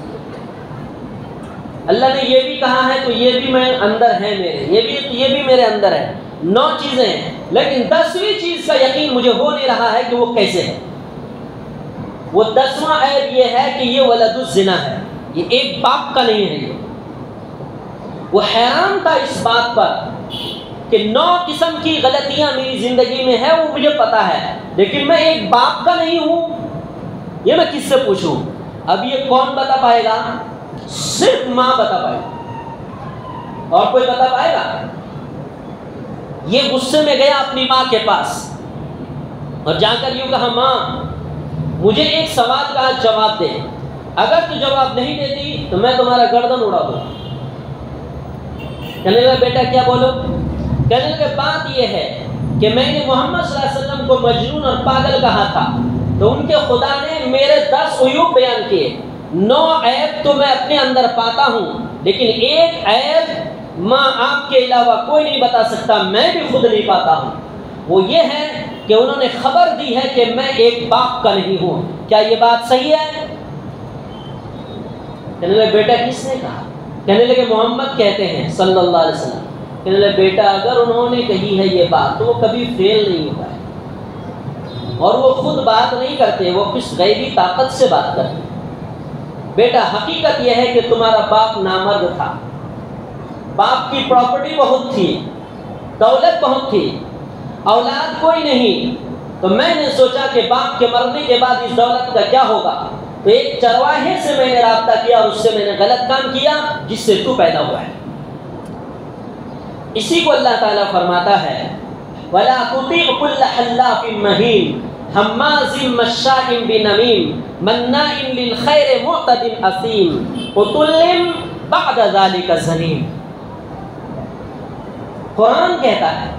اللہ نے یہ بھی کہا ہے تو یہ بھی میں اندر ہے میرے، یہ بھی میرے اندر ہے، 9 چیزیں ہیں، لیکن 10ویں چیز کا یقین مجھے ہو نہیں رہا ہے کہ وہ کیسے ہے۔ وہ 10واں عیب یہ ہے کہ یہ ولد الزنا ہے، یہ ایک باپ کا نہیں ہے۔ یہ وہ حیران تھا اس بات پر کہ 9 قسم کی غلطیاں میری زندگی میں ہے، وہ مجھے پتا ہے، لیکن میں ایک باپ کا نہیں ہوں، یہ میں کس سے پوچھوں؟ اب یہ کون بتا پائے گا؟ صرف ماں بتا پائے گا، اور کوئی بتا پائے گا؟ یہ غصے میں گیا اپنی ماں کے پاس اور جا کر یوں کہا، ماں مجھے ایک سوال کا جواب دے، اگر تو جواب نہیں دیتی تو میں تمہارا گردن اڑا دوں۔ کہنے لگا بیٹا کیا بولو؟ کہنے لگا بات یہ ہے کہ میں نے محمد صلی اللہ علیہ وسلم کو مجنون اور پاگل کہا تھا، تو ان کے خدا نے میرے 10 عیوب بیان کیے، 9 عیب تو میں اپنے اندر پاتا ہوں، لیکن ایک عیب ماں آپ کے علاوہ کوئی نہیں بتا سکتا، میں بھی خود نہیں پاتا ہوں، وہ یہ ہے کہ انہوں نے خبر دی ہے کہ میں ایک باپ کا نہیں ہوں۔ کیا یہ بات صحیح ہے؟ کہنے لگے بیٹا کس نے کہا؟ کہنے لگے محمد کہتے ہیں صلی اللہ علیہ وسلم۔ کہنے لگے بیٹا اگر انہوں نے کہی ہے یہ بات تو وہ کبھی فیل نہیں ہوا ہے، اور وہ خود بات نہیں کرتے، وہ کس غیبی طاقت سے بات کرتے۔ بیٹا حقیقت یہ ہے کہ تمہارا باپ نامرد تھا، باپ کی پراپرٹی بہت تھی، دولت بہت تھی، اولاد کوئی نہیں، تو میں نے سوچا کہ باپ کے مرنے کے بعد اس دولت کا کیا ہوگا، تو ایک چرواہے سے میں نے رابطہ کیا اور اس سے میں نے غلط کام کیا جس سے تو پیدا ہوا ہے۔ اسی کو اللہ تعالیٰ فرماتا ہے وَلَا تُطِعْ كُلَّ حَلَّافٍ مَّهِينٍ حَمَّازٍ مَّشَّاءٍ بِنَمِيمٍ مَّنَّاعٍ لِّلْخَيْرِ مُعْتَدٍ أَثِيمٍ عُتُلٍّ بَعْدَ ذَلِكَ زَنِيمٍ۔ قرآن کہتا ہے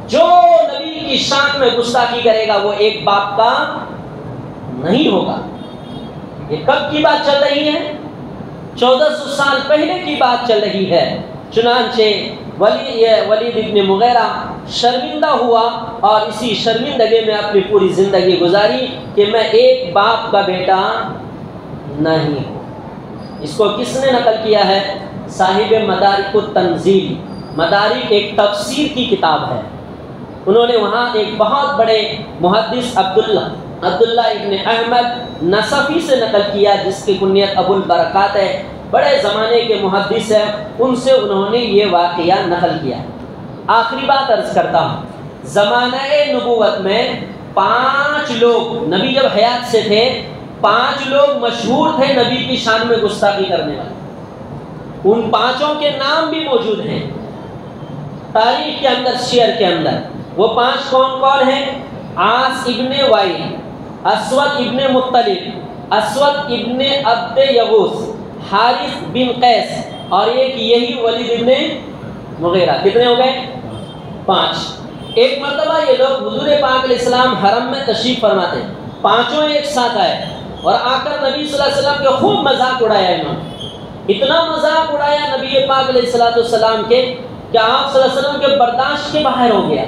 جو نبی کی شان میں گستاخی کرے گا وہ ایک باپ کا نہیں ہوگا۔ یہ کب کی بات چل رہی ہے؟ 1400 سال پہلے کی بات چل رہی ہے۔ چنانچہ ولید ابن مغیرہ شرمندہ ہوا اور اسی شرمندگی میں اپنی پوری زندگی گزاری کہ میں ایک باپ کا بیٹا نہیں ہوں۔ اس کو کس نے نقل کیا ہے؟ صاحب مدارک التنزیل، مدارک ایک تفسیر کی کتاب ہے، انہوں نے وہاں ایک بہت بڑے محدث عبداللہ ابن احمد نصفی سے نقل کیا، جس کی کنیت ابو البرکات ہے، بڑے زمانے کے محدث ہیں، ان سے انہوں نے یہ واقعہ نقل کیا۔ آخری بات عرض کرتا ہوں، زمانہ نبوت میں 5 لوگ، نبی جب حیات سے تھے 5 لوگ مشہور تھے نبی کی شان میں گستاخی کرنے والے، ان 5 کے نام بھی موجود ہیں تاریخ کے اندر، سیر کے اندر۔ وہ 5 کون ہیں؟ عاص ابن وائل، اسود ابن مطلب، اسود ابن عبد یغوث، حارث بن قیس، اور ایک یہی ولید ابن مغیرہ۔ کتنے ہو گئے؟ 5۔ ایک مرتبہ یہ لوگ حضور پاک علیہ السلام حرم میں تشریف فرماتے، 5 ایک ساتھ آئے اور آ کر نبی صلی اللہ علیہ وسلم کے خوب مذاق اڑایا، انہوں نے اتنا مذاق اڑایا نبی پاک علیہ السلام کے کہ آپ صلی اللہ علیہ وسلم کے برداشت کے باہر ہو گیا،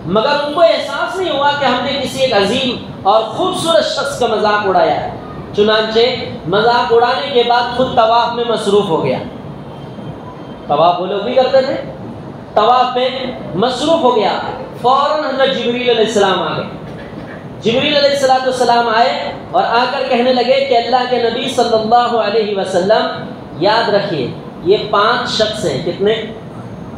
مگر ان کو احساس نہیں ہوا کہ ہم نے کسی ایک عظیم اور خوبصورت شخص کا مذاق اڑایا ہے۔ چنانچہ مذاق اڑانے کے بعد خود طواف میں مصروف ہو گیا. طواف وہ لوگ بھی کرتے تھے، طواف میں مصروف ہو گیا. فوراً حضرت جبریل علیہ السلام آ گئے. جبریل علیہ السلام آئے اور آ کر کہنے لگے کہ اللہ کے نبی صلی اللہ علیہ وسلم یاد رکھیے یہ 5 شخص ہیں. کتنے؟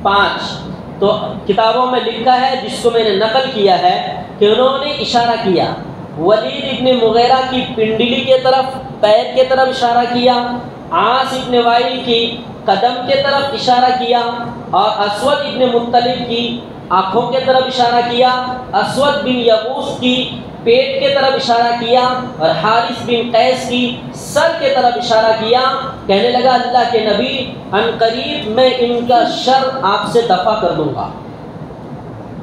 5. تو کتابوں میں لکھا ہے، جس کو میں نے نقل کیا ہے، کہ انہوں نے اشارہ کیا ولید ابن مغیرہ کی پنڈلی کے طرف، پیر کے طرف اشارہ کیا، عاص ابن وائل کی قدم کے طرف اشارہ کیا، اور اسود ابن مطلب کی آنکھوں کے طرف اشارہ کیا، اسود بن یغوث کی پیٹ کے طرف اشارہ کیا، اور حارث بن قیس کی سر کے طرف اشارہ کیا. کہنے لگا اللہ کے نبی ان قریب میں ان کا شر آپ سے دفع کر دوں گا.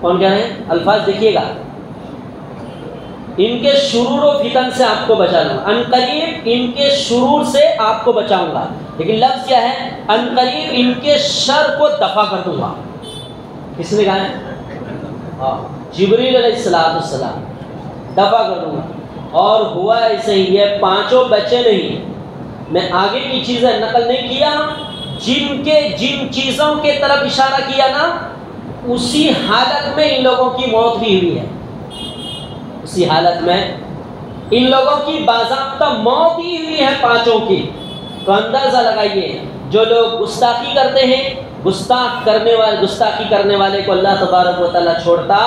کون کہہ رہے ہیں؟ الفاظ دیکھیے گا. ان کے شرور و فتن سے آپ کو بچا لوں گا، ان قریب ان کے شرور سے آپ کو بچاؤں گا. لیکن لفظ کیا ہے؟ ان قریب ان کے شر کو دفع کر دوں گا. کس نے کہا ہے؟ جبریل علیہ السلام. دفع کر دوں گا. اور ہوا ایسے ہی، یہ 5 بچے نہیں. میں آگے کی چیزیں نقل نہیں کیا، جن چیزوں کے طرف اشارہ کیا نا، اسی حالت میں ان لوگوں کی موت بھی ہوئی ہے. اسی حالت میں ان لوگوں کی باضابطہ موت ہی ہوئی ہے 5 کی. تو اندازہ لگائیے جو لوگ گستاخی کرتے ہیں، گستاخی کرنے والے کو اللہ تبارک و تعالیٰ چھوڑتا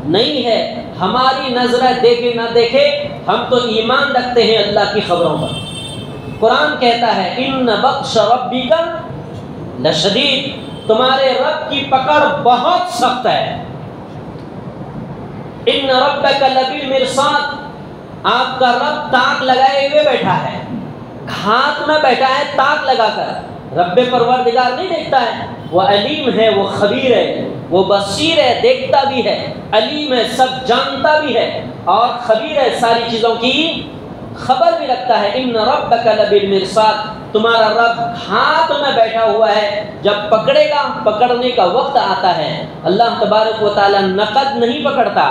نہیں ہے. ہماری نظریں دیکھے نہ دیکھے، ہم تو ایمان رکھتے ہیں اللہ کی خبروں پر. قرآن کہتا ہے ان بطش ربک لشدید، تمہارے رب کی پکڑ بہت سخت ہے. ان ربک لبالمرصاد، آپ کا رب تاک لگائے ہوئے بیٹھا ہے. ہاتھ میں بیٹھا ہے تاک لگا کر. رب پروردگار نہیں دیکھتا ہے، وہ علیم ہے، وہ خبیر ہے، وہ بصیر ہے، دیکھتا بھی ہے، علیم ہے، سب جانتا بھی ہے، اور خبیر ہے، ساری چیزوں کی خبر بھی رکھتا ہے. ان ربک لبالمرصاد، تمہارا رب ہاتھ میں بیٹھا ہوا ہے. جب پکڑے گا، پکڑنے کا وقت آتا ہے. اللہ تبارک و تعالیٰ نقد نہیں پکڑتا،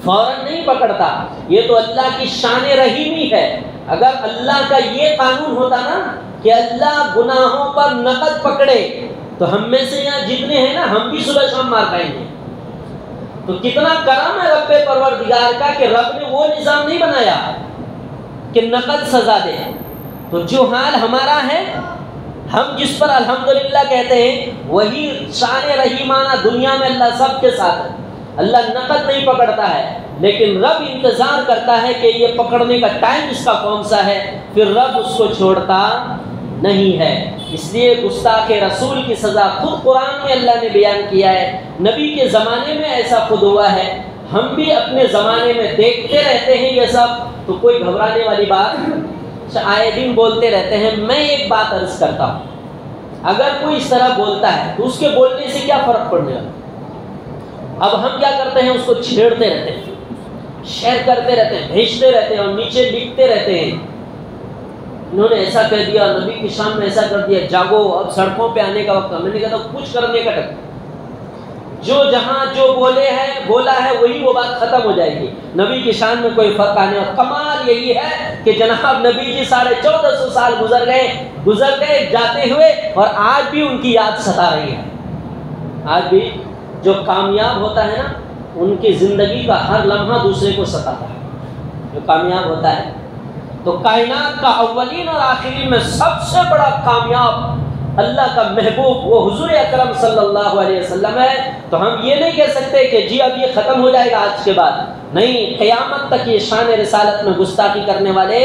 فوراً نہیں پکڑتا. یہ تو اللہ کی شان رحیمی ہے. اگر اللہ کا یہ قانون ہوتا نا کہ اللہ گناہوں پر نقد پکڑے، تو ہم میں سے یہاں جتنے ہیں نا، ہم بھی صبح شام مار کھائیں گے. تو کتنا کرم ہے رب پروردگار کا کہ رب نے وہ نظام نہیں بنایا کہ نقد سزا دے. تو جو حال ہمارا ہے، ہم جس پر الحمدللہ کہتے ہیں، وہی شان رحیمانہ دنیا میں اللہ سب کے ساتھ ہے. اللہ نقد نہیں پکڑتا ہے، لیکن رب انتظار کرتا ہے کہ یہ پکڑنے کا ٹائم اس کا کون سا ہے، پھر رب اس کو چھوڑتا نہیں ہے. اس لیے گستاخ رسول کی سزا خود قرآن میں اللہ نے بیان کیا ہے. نبی کے زمانے میں ایسا خود ہوا ہے، ہم بھی اپنے زمانے میں دیکھتے رہتے ہیں یہ سب. تو کوئی گھبرانے والی بات، آئے دن بولتے رہتے ہیں. میں ایک بات عرض کرتا ہوں، اگر کوئی اس طرح بولتا ہے تو اس کے بولنے سے کیا فرق پڑنے والا؟ اب ہم کیا کرتے ہیں؟ اس کو چھیڑتے رہتے ہیں، شیئر کرتے رہتے ہیں، بھیجتے رہتے ہیں، اور نیچے لکھتے رہتے ہیں انہوں نے ایسا کہہ دیا، نبی کی شان میں ایسا کر دیا، جاگو اب سڑکوں پہ آنے کا وقت. میں نے کہا کچھ کرنے کا ڈر، جو جہاں جو بولا ہے وہی وہ بات ختم ہو جائے گی. نبی کی شان میں کوئی فرق آنے والا. کمال یہی ہے کہ جناب نبی جی 1450 سال گزر گئے جاتے ہوئے، اور آج بھی ان کی یاد ستا رہی ہے. آج بھی جو کامیاب ہوتا ہے نا، ان کی زندگی کا ہر لمحہ دوسرے کو ستاتا ہے. جو کامیاب ہوتا ہے تو کائنات کا اولین اور آخرین میں سب سے بڑا کامیاب اللہ کا محبوب وہ حضور اکرم صلی اللہ علیہ وسلم ہے. تو ہم یہ نہیں کہہ سکتے کہ جی اب یہ ختم ہو جائے گا آج کے بعد. نہیں، قیامت تک یہ شان رسالت میں گستاخی کرنے والے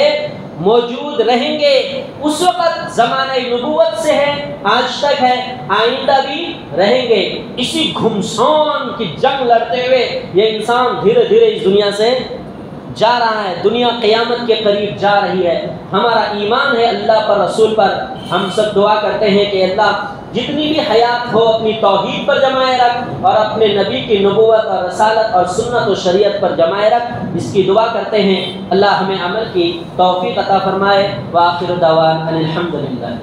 موجود رہیں گے. اس وقت زمانہ نبوت سے ہے، آج تک ہے، آئندہ بھی رہیں گے. اسی گھمسان کی جنگ لڑتے ہوئے یہ انسان دھیرے دھیرے اس دنیا سے جا رہا ہے. دنیا قیامت کے قریب جا رہی ہے. ہمارا ایمان ہے اللہ پر، رسول پر. ہم سب دعا کرتے ہیں کہ اللہ جتنی بھی حیات ہو اپنی توحید پر جمائے رکھ، اور اپنے نبی کی نبوت اور رسالت اور سنت و شریعت پر جمائے رکھ. اس کی دعا کرتے ہیں اللہ ہمیں عمل کی توفیق عطا فرمائے. وآخر دعوانا الحمدللہ.